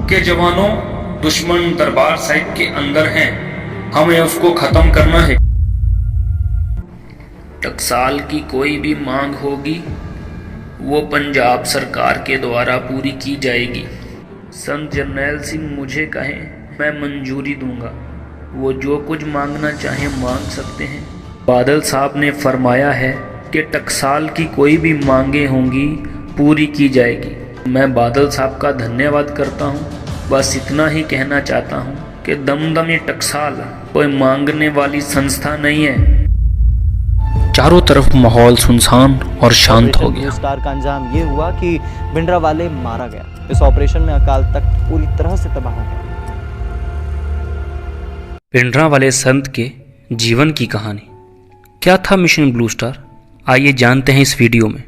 के जवानों, दुश्मन दरबार साहिब के अंदर हैं, हमें उसको खत्म करना है। टकसाल की कोई भी मांग होगी वो पंजाब सरकार के द्वारा पूरी की जाएगी। संत जरनैल सिंह मुझे कहें मैं मंजूरी दूंगा, वो जो कुछ मांगना चाहें मांग सकते हैं। बादल साहब ने फरमाया है कि टकसाल की कोई भी मांगे होंगी पूरी की जाएगी। मैं बादल साहब का धन्यवाद करता हूँ। बस इतना ही कहना चाहता हूँ कि दमदमी टकसाल कोई मांगने वाली संस्था नहीं है। चारों तरफ माहौल सुनसान और शांत हो गया। स्टार का अंजाम ये हुआ कि भिंडरावाले मारा गया। इस ऑपरेशन में अकाल तख्त पूरी तरह से तबाह हो गया। भिंडरावाले संत के जीवन की कहानी क्या था मिशन ब्लू स्टार, आइए जानते हैं इस वीडियो में।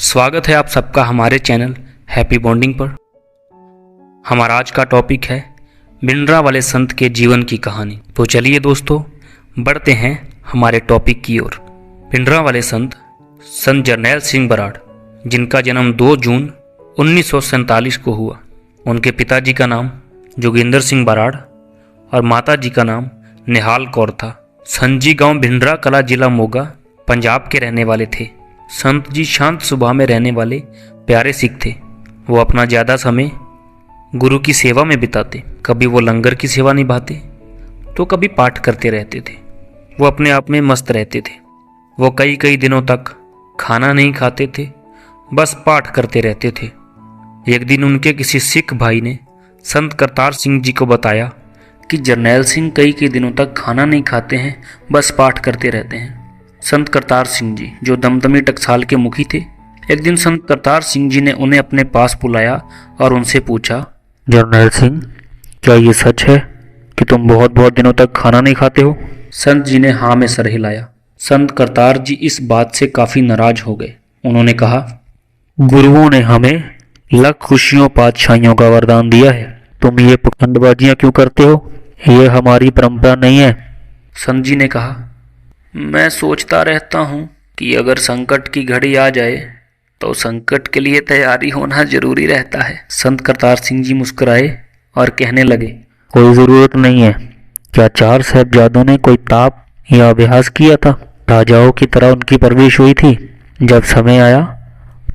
स्वागत है आप सबका हमारे चैनल हैप्पी बॉन्डिंग पर। हमारा आज का टॉपिक है भिंडरावाले संत के जीवन की कहानी। तो चलिए दोस्तों बढ़ते हैं हमारे टॉपिक की ओर। भिंडरावाले संत जरनैल सिंह बराड़, जिनका जन्म 2 जून 1947 को हुआ। उनके पिताजी का नाम जोगिंदर सिंह बराड़ और माता जी का नाम निहाल कौर था। संजी गांव भिंडरा कला जिला मोगा पंजाब के रहने वाले थे। संत जी शांत स्वभाव में रहने वाले प्यारे सिख थे। वो अपना ज़्यादा समय गुरु की सेवा में बिताते। कभी वो लंगर की सेवा निभाते तो कभी पाठ करते रहते थे। वो अपने आप में मस्त रहते थे। वो कई कई दिनों तक खाना नहीं खाते थे, बस पाठ करते रहते थे। एक दिन उनके किसी सिख भाई ने संत करतार सिंह जी को बताया कि जरनैल सिंह कई दिनों तक खाना नहीं खाते हैं, बस पाठ करते रहते हैं। संत करतार सिंह जी जो दमदमी टकसाल के मुखी थे, एक दिन संत करतार सिंह जी ने उन्हें अपने पास बुलाया और उनसे पूछा, जरनैल सिंह, क्या ये सच है कि तुम बहुत दिनों तक खाना नहीं खाते हो? संत जी ने हाँ में सर हिलाया। संत करतार जी इस बात से काफ़ी नाराज हो गए। उन्होंने कहा, गुरुओं ने हमें लख खुशियों पातशाहियों का वरदान दिया है, तुम ये पखंडबाजियां क्यों करते हो? ये हमारी परंपरा नहीं है। संत जी ने कहा, मैं सोचता रहता हूँ कि अगर संकट की घड़ी आ जाए तो संकट के लिए तैयारी होना जरूरी रहता है। संत करतार सिंह जी मुस्कुराए और कहने लगे, कोई ज़रूरत नहीं है। क्या 4 साहिबजादों ने कोई ताप या अभ्यास किया था? राजाओं की तरह उनकी परवरिश हुई थी। जब समय आया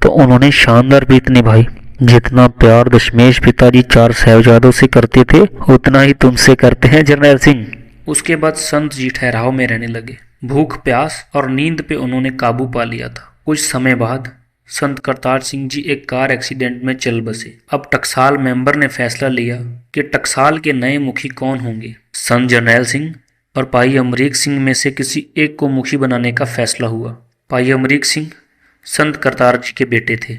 तो उन्होंने शानदार प्रीत निभाई। जितना प्यार दशमेश पिताजी 4 साहिबजादों से करते थे, उतना ही तुमसे करते हैं जरनैल सिंह। उसके बाद संत जी ठहराव में रहने लगे। भूख प्यास और नींद पे उन्होंने काबू पा लिया था। कुछ समय बाद संत करतार सिंह जी एक कार एक्सीडेंट में चल बसे। अब टकसाल मेंबर ने फैसला लिया कि टकसाल के नए मुखी कौन होंगे। संत जरनैल सिंह और भाई अमरीक सिंह में से किसी एक को मुखी बनाने का फैसला हुआ। भाई अमरीक सिंह संत करतार जी के बेटे थे।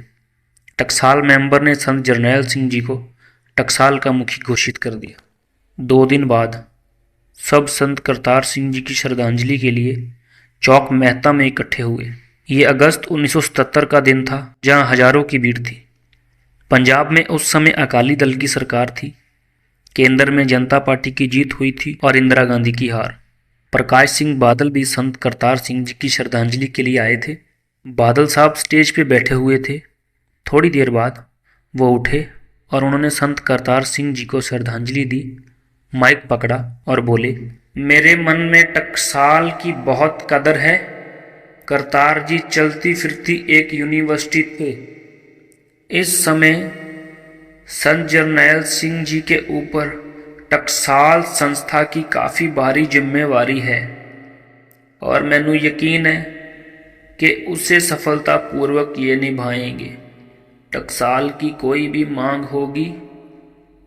टकसाल मेंबर ने संत जरनैल सिंह जी को टकसाल का मुखी घोषित कर दिया। 2 दिन बाद सब संत करतार सिंह जी की श्रद्धांजलि के लिए चौक मेहता में इकट्ठे हुए। ये अगस्त 1977 का दिन था, जहां हजारों की भीड़ थी। पंजाब में उस समय अकाली दल की सरकार थी। केंद्र में जनता पार्टी की जीत हुई थी और इंदिरा गांधी की हार। प्रकाश सिंह बादल भी संत करतार सिंह जी की श्रद्धांजलि के लिए आए थे। बादल साहब स्टेज पे बैठे हुए थे। थोड़ी देर बाद वो उठे और उन्होंने संत करतार सिंह जी को श्रद्धांजलि दी। माइक पकड़ा और बोले, मेरे मन में टकसाल की बहुत कदर है। करतार जी चलती फिरती एक यूनिवर्सिटी थे। इस समय संत जरनैल सिंह जी के ऊपर टकसाल संस्था की काफ़ी भारी जिम्मेवारी है और मैनू यकीन है कि उसे सफलतापूर्वक ये निभाएंगे। टकसाल की कोई भी मांग होगी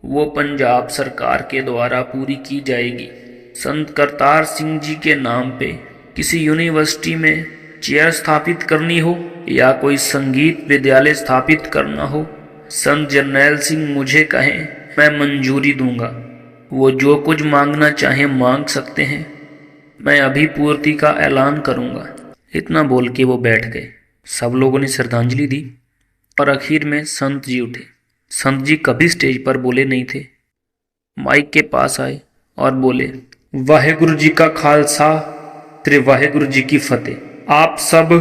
वो पंजाब सरकार के द्वारा पूरी की जाएगी। संत करतार सिंह जी के नाम पे किसी यूनिवर्सिटी में चेयर स्थापित करनी हो या कोई संगीत विद्यालय स्थापित करना हो, संत जरनैल सिंह मुझे कहें मैं मंजूरी दूंगा। वो जो कुछ मांगना चाहें मांग सकते हैं, मैं अभी पूर्ति का ऐलान करूंगा। इतना बोल के वो बैठ गए। सब लोगों ने श्रद्धांजलि दी और आखिर में संत जी उठे। संत जी कभी स्टेज पर बोले नहीं थे। माइक के पास आए और बोले, वाहेगुरु जी का खालसा तेरे वाहेगुरु जी की फतेह। आप सब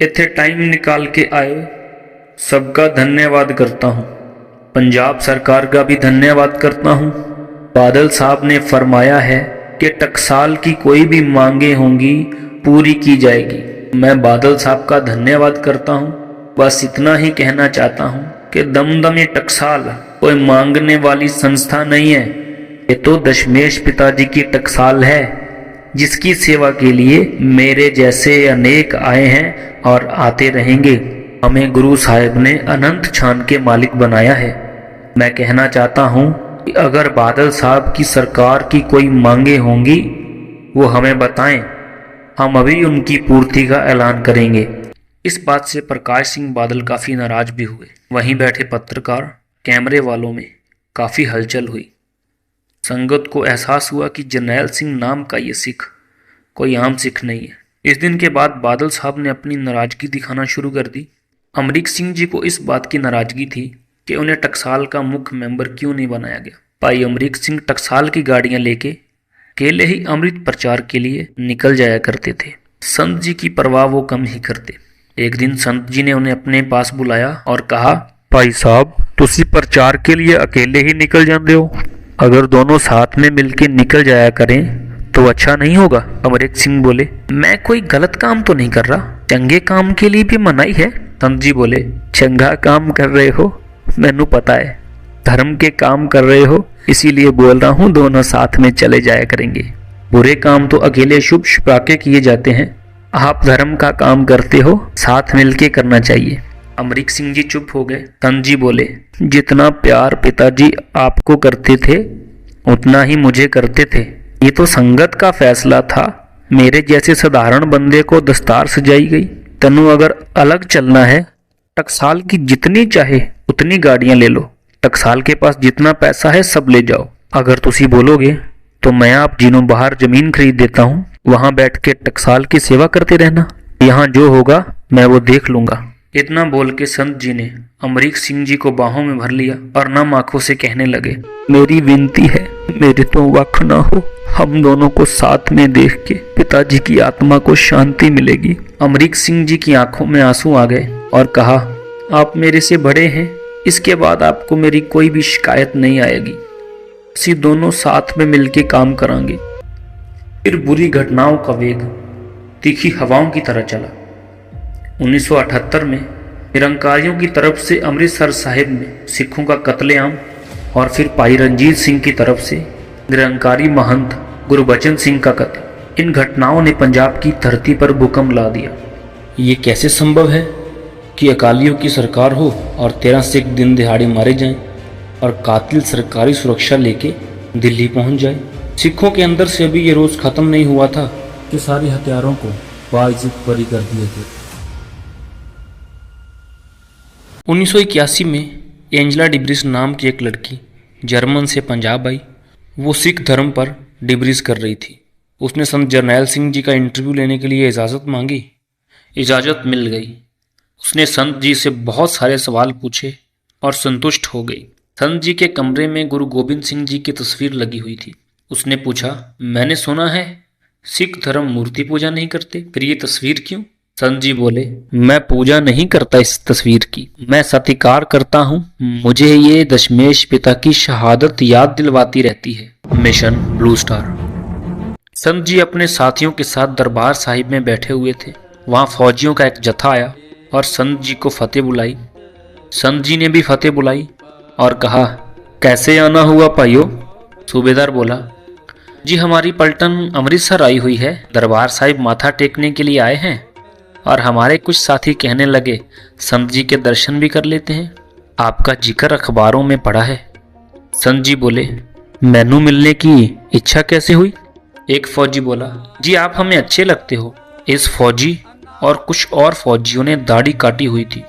इतने टाइम निकाल के आए, सबका धन्यवाद करता हूँ। पंजाब सरकार का भी धन्यवाद करता हूँ। बादल साहब ने फरमाया है कि टकसाल की कोई भी मांगे होंगी पूरी की जाएगी। मैं बादल साहब का धन्यवाद करता हूँ। बस इतना ही कहना चाहता हूँ कि दमदमी टकसाल कोई मांगने वाली संस्था नहीं है। ये तो दशमेश पिताजी की टकसाल है, जिसकी सेवा के लिए मेरे जैसे अनेक आए हैं और आते रहेंगे। हमें गुरु साहिब ने अनंत छान के मालिक बनाया है। मैं कहना चाहता हूँ कि अगर बादल साहब की सरकार की कोई मांगे होंगी वो हमें बताएं, हम अभी उनकी पूर्ति का ऐलान करेंगे। इस बात से प्रकाश सिंह बादल काफ़ी नाराज भी हुए। वहीं बैठे पत्रकार, कैमरे वालों में काफ़ी हलचल हुई। संगत को एहसास हुआ कि जरनैल सिंह नाम का ये सिख कोई आम सिख नहीं है। इस दिन के बाद बादल साहब ने अपनी नाराजगी दिखाना शुरू कर दी। अमरीक सिंह जी को इस बात की नाराजगी थी कि उन्हें टकसाल का मुख्य मेंबर क्यों नहीं बनाया गया। भाई अमरीक सिंह टकसाल की गाड़ियां लेके अकेले ही अमृत प्रचार के लिए निकल जाया करते थे। संत जी की परवाह वो कम ही करते। एक दिन संत जी ने उन्हें अपने पास बुलाया और कहा, भाई साहब तुसी प्रचार के लिए अकेले ही निकल जाते हो, अगर दोनों साथ में मिलके निकल जाया करें तो अच्छा नहीं होगा। अमरीक सिंह बोले, मैं कोई गलत काम तो नहीं कर रहा, चंगे काम के लिए भी मनाही है। संत जी बोले, चंगा काम कर रहे हो, मैनू पता है, धर्म के काम कर रहे हो, इसीलिए बोल रहा हूँ दोनों साथ में चले जाया करेंगे। बुरे काम तो अकेले शुभ छुपाके किए जाते हैं, आप धर्म का काम करते हो, साथ मिलके करना चाहिए। अमरीक सिंह जी चुप हो गए। संत जी बोले, जितना प्यार पिताजी आपको करते थे उतना ही मुझे करते थे। ये तो संगत का फैसला था। मेरे जैसे साधारण बंदे को दस्तार सजाई गई। तनु अगर अलग चलना है, टकसाल की जितनी चाहे उतनी गाड़ियां ले लो, टकसाल के पास जितना पैसा है सब ले जाओ। अगर तुसी बोलोगे तो मैं आप जिन्हों बाहर जमीन खरीद देता हूँ, वहां बैठ के टकसाल की सेवा करते रहना। यहाँ जो होगा मैं वो देख लूंगा। इतना बोल के संत जी ने अमरीक सिंह जी को बाहों में भर लिया और नम आंखों से कहने लगे, मेरी विनती है, मेरे तो वक्त ना हो, हम दोनों को साथ में देख के पिताजी की आत्मा को शांति मिलेगी। अमरीक सिंह जी की आंखों में आंसू आ गए और कहा, आप मेरे से बड़े हैं, इसके बाद आपको मेरी कोई भी शिकायत नहीं आएगी। इसी दोनों साथ में मिलके काम करांगे। फिर बुरी घटनाओं का वेग तीखी हवाओं की तरह चला। 1978 में निरंकारियों की तरफ से अमृतसर साहिब में सिखों का कत्लेआम और फिर भाई रंजीत सिंह की तरफ से निरंकारी महंत गुरबचन सिंह का कत्ल, इन घटनाओं ने पंजाब की धरती पर भूकंप ला दिया। ये कैसे संभव है कि अकालियों की सरकार हो और 13 सिख दिन दिहाड़े मारे जाएं और कातिल सरकारी सुरक्षा लेके दिल्ली पहुंच जाए। सिखों के अंदर से अभी ये रोज खत्म नहीं हुआ था कि सारे हथियारों को बाइज्जत बरी कर दिए थे। 1981 में एंजेला डिब्रिस नाम की एक लड़की जर्मन से पंजाब आई। वो सिख धर्म पर डिब्रिस कर रही थी। उसने संत जरनैल सिंह जी का इंटरव्यू लेने के लिए इजाज़त मांगी। इजाज़त मिल गई। उसने संत जी से बहुत सारे सवाल पूछे और संतुष्ट हो गई। संत जी के कमरे में गुरु गोबिंद सिंह जी की तस्वीर लगी हुई थी। उसने पूछा, मैंने सुना है सिख धर्म मूर्ति पूजा नहीं करते, फिर ये तस्वीर क्यों? संत जी बोले, मैं पूजा नहीं करता इस तस्वीर की, मैं सत्कार करता हूँ। मुझे ये दशमेश पिता की शहादत याद दिलवाती रहती है। Mission blue star. संत जी अपने साथियों के साथ दरबार साहिब में बैठे हुए थे। वहाँ फौजियों का एक जत्था आया और संत जी को फतेह बुलाई। संत जी ने भी फतेह बुलाई और कहा, कैसे आना हुआ भाइयों? सूबेदार बोला, जी हमारी पलटन अमृतसर आई हुई है, दरबार साहिब माथा टेकने के लिए आए हैं। और हमारे कुछ साथी कहने लगे संत जी के दर्शन भी कर लेते हैं, आपका जिक्र अखबारों में पढ़ा है। संत जी बोले, मैनू मिलने की इच्छा कैसे हुई? एक फौजी बोला, जी आप हमें अच्छे लगते हो। इस फौजी और कुछ और फौजियों ने दाढ़ी काटी हुई थी।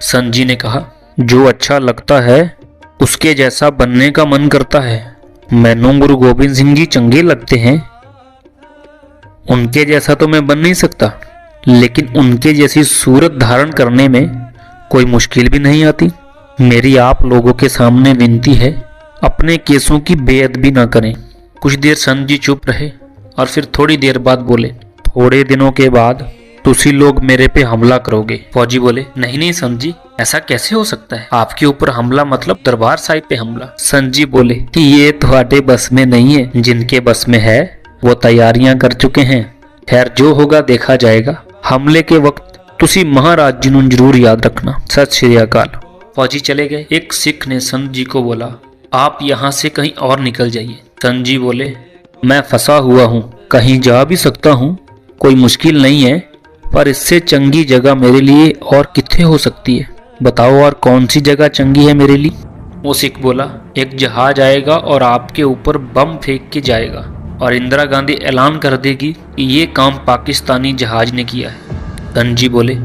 संत जी ने कहा, जो अच्छा लगता है उसके जैसा बनने का मन करता है। मैनू गुरु गोबिंद सिंह जी चंगे लगते हैं, उनके जैसा तो मैं बन नहीं सकता, लेकिन उनके जैसी सूरत धारण करने में कोई मुश्किल भी नहीं आती। मेरी आप लोगों के सामने विनती है, अपने केसों की बेअदबी ना करें। कुछ देर संत जी चुप रहे और फिर थोड़ी देर बाद बोले, थोड़े दिनों के बाद तुसी लोग मेरे पे हमला करोगे। फौजी बोले, नहीं नहीं संत जी, ऐसा कैसे हो सकता है? आपके ऊपर हमला मतलब दरबार साहिब पे हमला। संत जी बोले कि ये तुम्हारे बस में नहीं है, जिनके बस में है वो तैयारियां कर चुके हैं। खैर जो होगा देखा जाएगा। हमले के वक्त तुसी महाराज जी ਨੂੰ जरूर याद रखना। सत श्री अकाल। फौजी चले गए। एक सिख ने संत जी को बोला, आप यहाँ से कहीं और निकल जाइए। संत जी बोले, मैं फंसा हुआ हूँ, कहीं जा भी सकता हूँ, कोई मुश्किल नहीं है, पर इससे चंगी जगह मेरे लिए और कितने हो सकती है? बताओ और कौन सी जगह चंगी है मेरे लिए? वो सिख बोला, एक जहाज आएगा और आपके ऊपर बम फेंक के जाएगा और इंदिरा गांधी ऐलान कर देगी कि ये काम पाकिस्तानी जहाज ने किया है। संत जी बोले,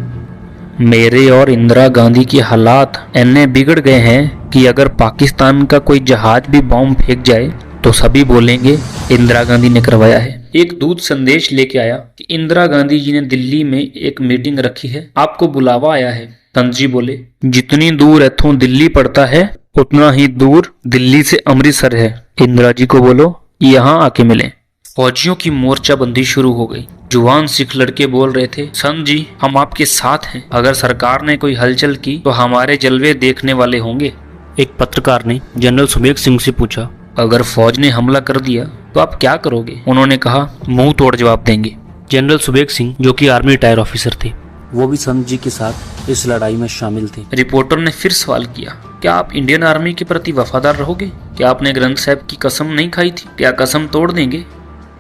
मेरे और इंदिरा गांधी के हालात इतने बिगड़ गए हैं कि अगर पाकिस्तान का कोई जहाज भी बम फेंक जाए तो सभी बोलेंगे इंदिरा गांधी ने करवाया है। एक दूत संदेश लेके आया कि इंदिरा गांधी जी ने दिल्ली में एक मीटिंग रखी है, आपको बुलावा आया है। संत जी बोले, जितनी दूर इथों दिल्ली पड़ता है उतना ही दूर दिल्ली से अमृतसर है। इंदिरा जी को बोलो यहाँ आके मिलें। फौजियों की मोर्चाबंदी शुरू हो गई। जुवान सिख लड़के बोल रहे थे, संत जी हम आपके साथ हैं, अगर सरकार ने कोई हलचल की तो हमारे जलवे देखने वाले होंगे। एक पत्रकार ने जनरल सुबेग सिंह से पूछा, अगर फौज ने हमला कर दिया तो आप क्या करोगे? उन्होंने कहा, मुंह तोड़ जवाब देंगे। जनरल सुबेग सिंह जो कि आर्मी रिटायर ऑफिसर थे, वो भी संत जी के साथ इस लड़ाई में शामिल थे। रिपोर्टर ने फिर सवाल किया, क्या आप इंडियन आर्मी के प्रति वफादार रहोगे? क्या आपने ग्रंथ साहब की कसम नहीं खाई थी? क्या कसम तोड़ देंगे?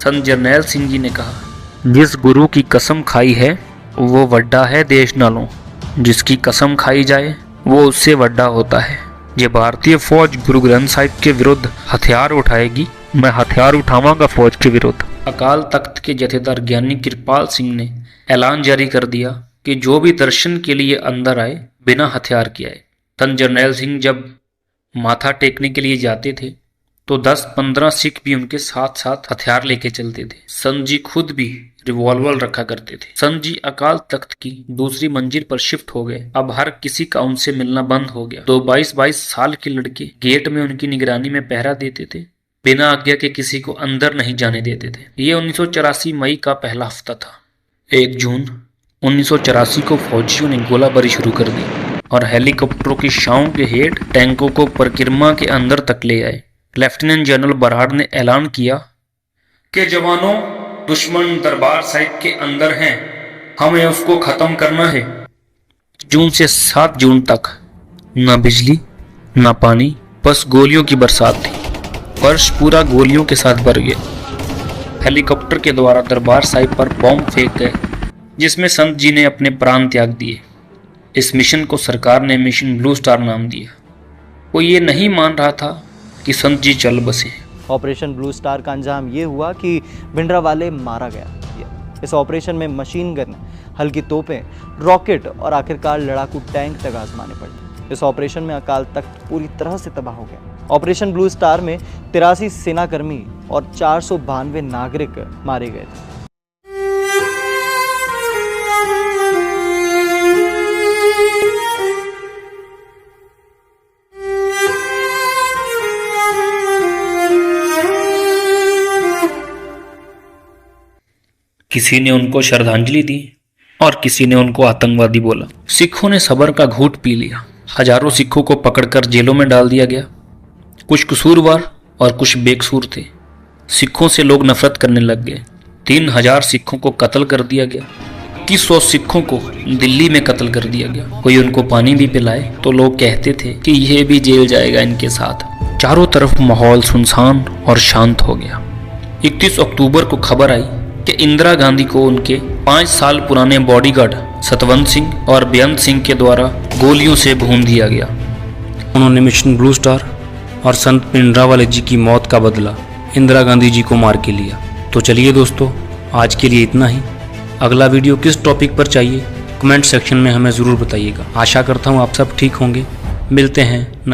संत जरनैल सिंह जी ने कहा, जिस गुरु की कसम खाई है वो वड्डा है देश नालों, जिसकी कसम खाई जाए वो उससे वड्डा होता है। ये भारतीय फौज गुरु ग्रंथ साहिब के विरुद्ध हथियार उठाएगी, मैं हथियार उठाऊंगा फौज के विरुद्ध। अकाल तख्त के जथेदार ज्ञानी कृपाल सिंह ने ऐलान जारी कर दिया कि जो भी दर्शन के लिए अंदर आए बिना हथियार के आए। संत जरनैल सिंह जब माथा टेकने के लिए जाते थे तो 10-15 सिख भी उनके साथ साथ हथियार लेके चलते थे। संत जी खुद भी रिवॉल्वर रखा करते थे। संत जी अकाल तख्त की दूसरी मंजिल पर शिफ्ट हो गए। अब हर किसी का उनसे मिलना बंद हो गया। 22 साल के लड़के गेट में उनकी निगरानी में पहरा देते थे, बिना आज्ञा के किसी को अंदर नहीं जाने देते थे। ये 1984 मई का पहला हफ्ता था। 1 जून 1984 को फौजियों ने गोलाबारी शुरू कर दी और हेलीकॉप्टरों की छांव के हेठ टैंकों को परिक्रमा के अंदर तक ले आए। लेफ्टिनेंट जनरल बराड़ ने ऐलान किया कि जवानों, दुश्मन दरबार साहिब के अंदर हैं, हमें उसको खत्म करना है। जून से 7 जून तक ना बिजली ना पानी, बस गोलियों की बरसात थी। फर्श पूरा गोलियों के साथ भर गया। हेलीकॉप्टर के द्वारा दरबार साहिब पर बॉम्ब फेंक गए, जिसमें संत जी ने अपने प्राण त्याग दिए। इस मिशन को सरकार ने मिशन ब्लू स्टार नाम दिया। वो ये नहीं मान रहा था कि संत जी चल बसे। ऑपरेशन ब्लू स्टार का अंजाम ये हुआ कि भिंडरावाले मारा गया। इस ऑपरेशन में मशीन गन, हल्की तोपें, रॉकेट और आखिरकार लड़ाकू टैंक तक आजमाने पड़े। इस ऑपरेशन में अकाल तख्त पूरी तरह से तबाह हो गया। ऑपरेशन ब्लू स्टार में 83 सेनाकर्मी और 492 नागरिक मारे गए थे। किसी ने उनको श्रद्धांजलि दी और किसी ने उनको आतंकवादी बोला। सिखों ने सब्र का घूंट पी लिया। हजारों सिखों को पकड़कर जेलों में डाल दिया गया। कुछ कसूरवार और कुछ बेकसूर थे। सिखों से लोग नफरत करने लग गए। 3000 सिखों को कत्ल कर दिया गया। 2100 सिखों को दिल्ली में कत्ल कर दिया गया। कोई उनको पानी भी पिलाए तो लोग कहते थे कि यह भी जेल जाएगा इनके साथ। चारों तरफ माहौल सुनसान और शांत हो गया। 31 अक्टूबर को खबर आई कि इंदिरा गांधी को उनके 5 साल पुराने बॉडीगार्ड सतवंत सिंह और बेअंत सिंह के द्वारा गोलियों से भून दिया गया। उन्होंने मिशन ब्लू स्टार और संत भिंडरावाले जी की मौत का बदला इंदिरा गांधी जी को मार के लिया। तो चलिए दोस्तों, आज के लिए इतना ही। अगला वीडियो किस टॉपिक पर चाहिए कमेंट सेक्शन में हमें ज़रूर बताइएगा। आशा करता हूँ आप सब ठीक होंगे। मिलते हैं।